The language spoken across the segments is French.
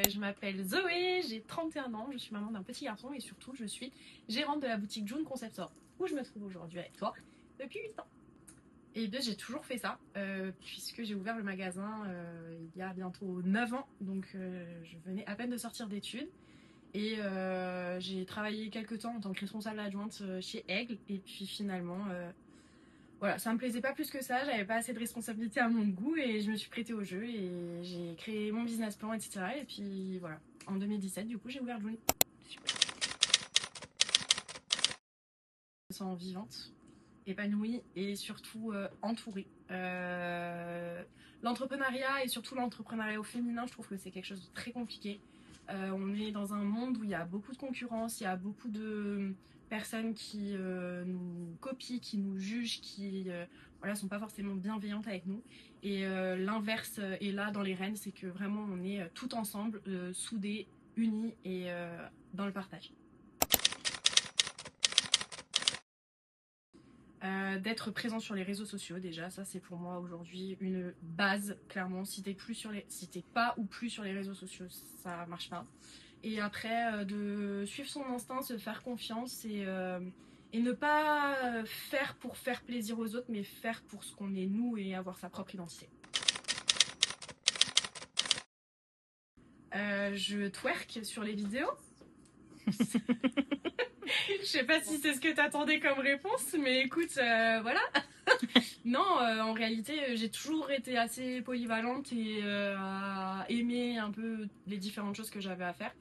je m'appelle Zoé, j'ai 31 ans, je suis maman d'un petit garçon et surtout je suis gérante de la boutique June Concept Store où je me trouve aujourd'hui avec toi depuis 8 ans. Et bien j'ai toujours fait ça puisque j'ai ouvert le magasin il y a bientôt 9 ans, donc je venais à peine de sortir d'études. Et j'ai travaillé quelques temps en tant que responsable adjointe chez Aigle et puis finalement voilà, ça me plaisait pas plus que ça, j'avais pas assez de responsabilités à mon goût et je me suis prêtée au jeu et j'ai créé mon business plan, etc. Et puis voilà, en 2017 du coup j'ai ouvert June. Super. Je me sens vivante, épanouie et surtout entourée. L'entrepreneuriat et surtout l'entrepreneuriat au féminin, je trouve que c'est quelque chose de très compliqué. On est dans un monde où il y a beaucoup de concurrence, il y a beaucoup de personnes qui nous copient, qui nous jugent, qui voilà, sont pas forcément bienveillantes avec nous. Et l'inverse est là dans les rênes, c'est que vraiment on est tout ensemble, soudés, unis et dans le partage. D'être présent sur les réseaux sociaux, déjà ça c'est pour moi aujourd'hui une base. Clairement, si t'es pas ou plus sur les réseaux sociaux, ça marche pas. Et après de suivre son instinct, se faire confiance et ne pas faire pour faire plaisir aux autres, mais faire pour ce qu'on est nous et avoir sa propre identité. Je twerk sur les vidéos. Je sais pas si c'est ce que t'attendais comme réponse, mais écoute, voilà. Non, en réalité, j'ai toujours été assez polyvalente et à aimer un peu les différentes choses que j'avais à faire.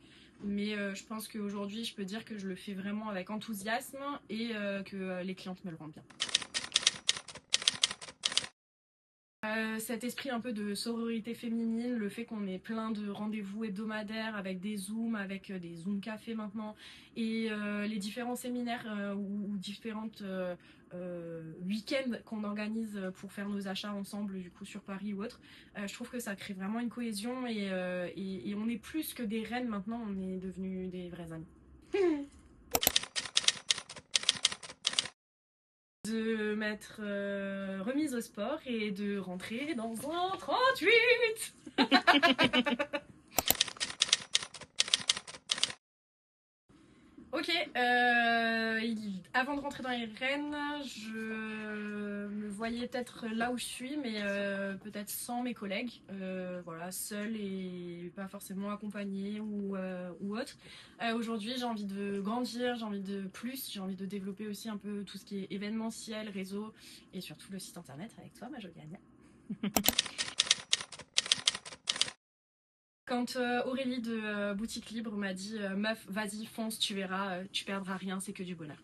Mais je pense qu'aujourd'hui, je peux dire que je le fais vraiment avec enthousiasme et que les clientes me le rendent bien. Cet esprit un peu de sororité féminine, le fait qu'on ait plein de rendez-vous hebdomadaires avec des zooms, avec des zoom cafés maintenant, et les différents séminaires ou différentes week-ends qu'on organise pour faire nos achats ensemble, du coup sur Paris ou autre. Je trouve que ça crée vraiment une cohésion et on est plus que des reines maintenant, on est devenus des vrais amis. De m'être remise au sport et de rentrer dans un 38. Ok, avant de rentrer dans les rênes, je me voyais peut-être là où je suis, mais peut-être sans mes collègues, voilà, seule et pas forcément accompagnée ou autre. Aujourd'hui, j'ai envie de grandir, j'ai envie de plus, j'ai envie de développer aussi un peu tout ce qui est événementiel, réseau et surtout le site internet avec toi, ma jolie Anya. Quand Aurélie de Boutique Libre m'a dit meuf, vas-y, fonce, tu verras, tu perdras rien, c'est que du bonheur.